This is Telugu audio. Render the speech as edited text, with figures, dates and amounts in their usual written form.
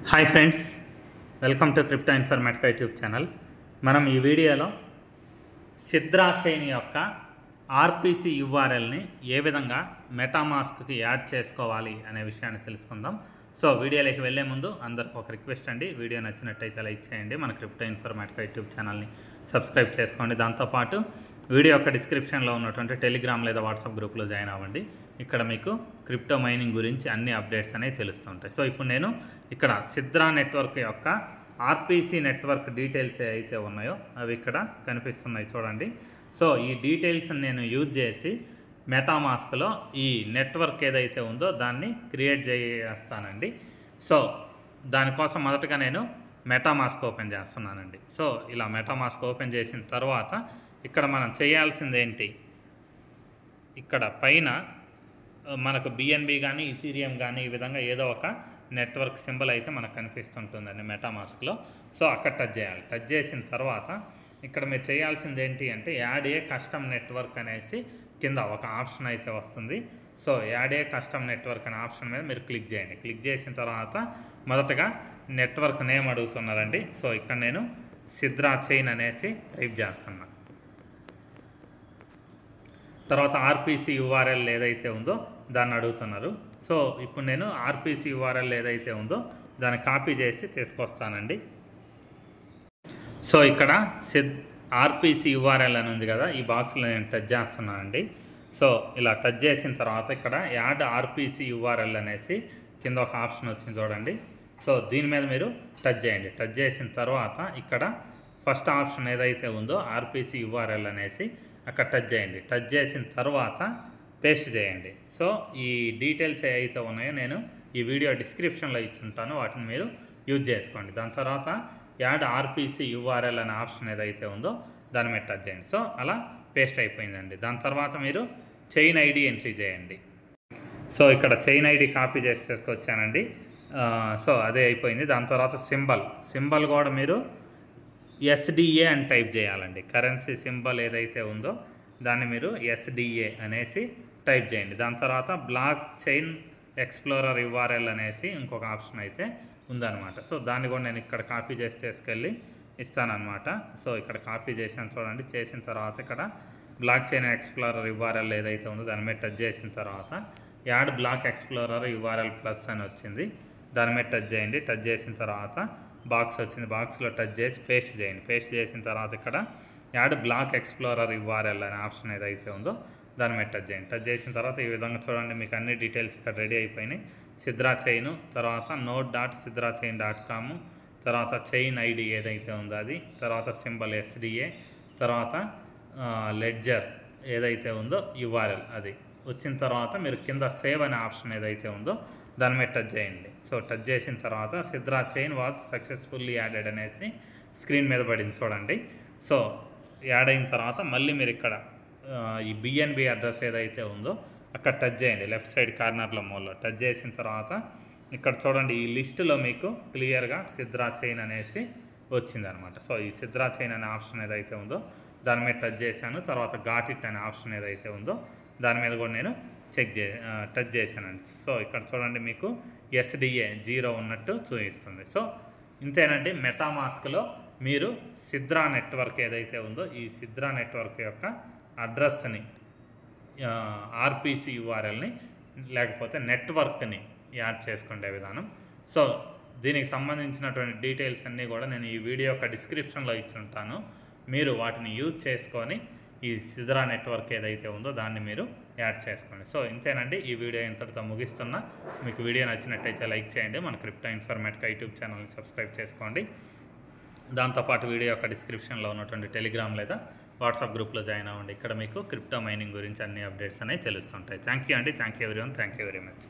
Hi friends, welcome to crypto Informatica YouTube channel. మనం ఈ వీడియోలో సిద్రా చైన్ యొక్క ఆర్పిసి యూఆర్ఎల్ని ఏ విధంగా మెటామాస్క్కి యాడ్ చేసుకోవాలి అనే విషయాన్ని తెలుసుకుందాం. సో వీడియోలోకి వెళ్ళే ముందు అందరికి ఒక రిక్వెస్ట్ అండి, వీడియో నచ్చినట్టయితే లైక్ చేయండి, మన క్రిప్టో ఇన్ఫర్మేటికా యూట్యూబ్ ఛానల్ని సబ్స్క్రైబ్ చేసుకోండి. దాంతోపాటు వీడియో యొక్క డిస్క్రిప్షన్లో ఉన్నటువంటి టెలిగ్రామ్ లేదా వాట్సాప్ గ్రూప్లో జాయిన్ అవ్వండి. ఇక్కడ మీకు క్రిప్టో మైనింగ్ గురించి అన్ని అప్డేట్స్ అనేవి తెలుస్తుంటాయి. సో ఇప్పుడు నేను ఇక్కడ సిద్రా నెట్వర్క్ యొక్క ఆర్పిసి నెట్వర్క్ డీటెయిల్స్ ఏవైతే ఉన్నాయో అవి ఇక్కడ కనిపిస్తున్నాయి చూడండి. సో ఈ డీటెయిల్స్ నేను యూజ్ చేసి మెటామాస్క్లో ఈ నెట్వర్క్ ఏదైతే ఉందో దాన్ని క్రియేట్ చేస్తానండి. సో దానికోసం మొదటగా నేను మెటామాస్క్ ఓపెన్ చేస్తున్నానండి. సో ఇలా మెటామాస్క్ ఓపెన్ చేసిన తర్వాత ఇక్కడ మనం చేయాల్సింది ఏంటి, ఇక్కడ పైన మనకు బిఎన్బి కానీ ఇథీరియం కానీ ఈ విధంగా ఏదో ఒక నెట్వర్క్ సింబల్ అయితే మనకు కనిపిస్తుంటుందండి మెటామాస్క్లో. సో అక్కడ టచ్ చేయాలి. టచ్ చేసిన తర్వాత ఇక్కడ మీరు చేయాల్సింది ఏంటి అంటే యాడ్ ఏ కస్టమ్ నెట్వర్క్ అనేసి కింద ఒక ఆప్షన్ అయితే వస్తుంది. సో యాడ్ ఏ కస్టమ్ నెట్వర్క్ అనే ఆప్షన్ మీద మీరు క్లిక్ చేయండి. క్లిక్ చేసిన తర్వాత మొదటగా నెట్వర్క్ నేమ్ అడుగుతున్నారండి. సో ఇక్కడ నేను సిద్రా చైన్ అనేసి టైప్ చేస్తున్నా. తర్వాత ఆర్పిసి యూఆర్ఎల్ ఏదైతే ఉందో దాన్ని అడుగుతున్నారు. సో ఇప్పుడు నేను ఆర్పిసి యూఆర్ఎల్ ఏదైతే ఉందో దాన్ని కాపీ చేసి తీసుకొస్తానండి. సో ఇక్కడ ఆర్పిసి యూఆర్ఎల్ అని ఉంది కదా, ఈ బాక్స్లో నేను టచ్ చేస్తున్నానండి. సో ఇలా టచ్ చేసిన తర్వాత ఇక్కడ యాడ్ ఆర్పిసి యూఆర్ఎల్ అనేసి కింద ఒక ఆప్షన్ వచ్చింది చూడండి. సో దీని మీద మీరు టచ్ చేయండి. టచ్ చేసిన తర్వాత ఇక్కడ ఫస్ట్ ఆప్షన్ ఏదైతే ఉందో ఆర్పిసి యూఆర్ఎల్ అనేసి అక్కడ టచ్ చేయండి. టచ్ చేసిన తర్వాత పేస్ట్ చేయండి. సో ఈ డీటెయిల్స్ ఏవైతే ఉన్నాయో నేను ఈ వీడియో డిస్క్రిప్షన్లో ఇచ్చుంటాను, వాటిని మీరు యూజ్ చేసుకోండి. దాని తర్వాత యాడ్ ఆర్పిసి యూఆర్ఎల్ అనే ఆప్షన్ ఏదైతే ఉందో దాని మీద టచ్ చేయండి. సో అలా పేస్ట్ అయిపోయిందండి. దాని తర్వాత మీరు చైన్ ఐడి ఎంట్రీ చేయండి. సో ఇక్కడ చైన్ ఐడి కాపీ చేసి తీసుకొచ్చానండి. సో అదే అయిపోయింది. దాని తర్వాత సింబల్ కూడా మీరు ఎస్డిఏ అని టైప్ చేయాలండి. కరెన్సీ సింబల్ ఏదైతే ఉందో దాన్ని మీరు ఎస్డిఏ అనేసి టైప్ చేయండి. దాని తర్వాత బ్లాక్ చైన్ ఎక్స్ప్లోరర్ యూఆర్ఎల్ అనేసి ఇంకొక ఆప్షన్ అయితే ఉందన్నమాట. సో దాన్ని కూడా నేను ఇక్కడ కాపీ చేసి తీసుకెళ్ళి ఇస్తానన్నమాట. సో ఇక్కడ కాపీ చేసాను చూడండి. చేసిన తర్వాత ఇక్కడ బ్లాక్ చైన్ ఎక్స్ప్లోరర్ యూఆర్ఎల్ ఏదైతే ఉందో దాని మీద టచ్ చేసిన తర్వాత add black explorer URL plus అని వచ్చింది, దాని మీద టచ్ చేయండి. టచ్ చేసిన తర్వాత బాక్స్ వచ్చింది, బాక్స్లో టచ్ చేసి పేస్ట్ చేయండి. పేస్ట్ చేసిన తర్వాత ఇక్కడ యాడ్ బ్లాక్ ఎక్స్ప్లోరర్ యూఆర్ఎల్ అనే ఆప్షన్ ఏదైతే ఉందో దాని మీద టచ్ చేయండి. టచ్ చేసిన తర్వాత ఈ విధంగా చూడండి, మీకు అన్ని డీటెయిల్స్ ఇక్కడ రెడీ అయిపోయినాయి. సిద్రా చైన్, తర్వాత node.sidrachain.com, తర్వాత చైన్ ఐడి ఏదైతే ఉందో అది, తర్వాత సింబల్ ఎస్డిఏ, తర్వాత లెడ్జర్ ఏదైతే ఉందో యూఆర్ఎల్ అది వచ్చిన తర్వాత మీరు కింద సేవ్ అనే ఆప్షన్ ఏదైతే ఉందో దాని మీద టచ్ చేయండి. సో టచ్ చేసిన తర్వాత Sidra chain was successfully added అనేసి స్క్రీన్ మీద పడింది చూడండి. సో యాడ్ అయిన తర్వాత మళ్ళీ మీరు ఇక్కడ ఈ బిఎన్బి అడ్రస్ ఏదైతే ఉందో అక్కడ టచ్ చేయండి. లెఫ్ట్ సైడ్ కార్నర్లో మూలలో టచ్ చేసిన తర్వాత ఇక్కడ చూడండి, ఈ లిస్టులో మీకు క్లియర్గా సిద్రా చైన్ అనేసి వచ్చిందనమాట. సో ఈ సిద్రా చైన్ అనే ఆప్షన్ ఏదైతే ఉందో దాని మీద టచ్ చేశాను. తర్వాత గాట్ ఇట్ అనే ఆప్షన్ ఏదైతే ఉందో దాని మీద కూడా నేను టచ్ చేశానండి. సో ఇక్కడ చూడండి, మీకు ఎస్డిఏ 0 ఉన్నట్టు చూపిస్తుంది. సో ఇంతేనండి, మెటామాస్క్లో మీరు సిద్రా నెట్వర్క్ ఏదైతే ఉందో ఈ సిద్రా నెట్వర్క్ యొక్క అడ్రస్ని, ఆర్పిసి యూఆర్ఎల్ని లేకపోతే నెట్వర్క్ని యాడ్ చేసుకునే విధానం. సో దీనికి సంబంధించినటువంటి డీటెయిల్స్ అన్నీ కూడా నేను ఈ వీడియో యొక్క డిస్క్రిప్షన్లో ఇచ్చుంటాను. మీరు వాటిని యూజ్ చేసుకొని ఈ సిద్రా నెట్వర్క్ ఏదైతే ఉందో దాన్ని మీరు యాడ్ చేసుకోండి. సో ఇంతేనండి, ఈ వీడియో ఇంతటితో ముగిస్తున్నా. మీకు వీడియో నచ్చినట్టయితే లైక్ చేయండి, మన క్రిప్టో ఇన్ఫర్మేటికా యూట్యూబ్ ఛానల్ని సబ్స్క్రైబ్ చేసుకోండి. దాంతోపాటు వీడియో యొక్క డిస్క్రిప్షన్లో ఉన్నటువంటి టెలిగ్రామ్ లేదా వాట్సాప్ గ్రూప్లో జాయిన్ అవ్వండి. ఇక్కడ మీకు క్రిప్టో మైనింగ్ గురించి అన్ని అప్డేట్స్ అనేవి తెలుస్తుంటాయి. థ్యాంక్ యూ అండి. Thank you everyone. Thank you very much.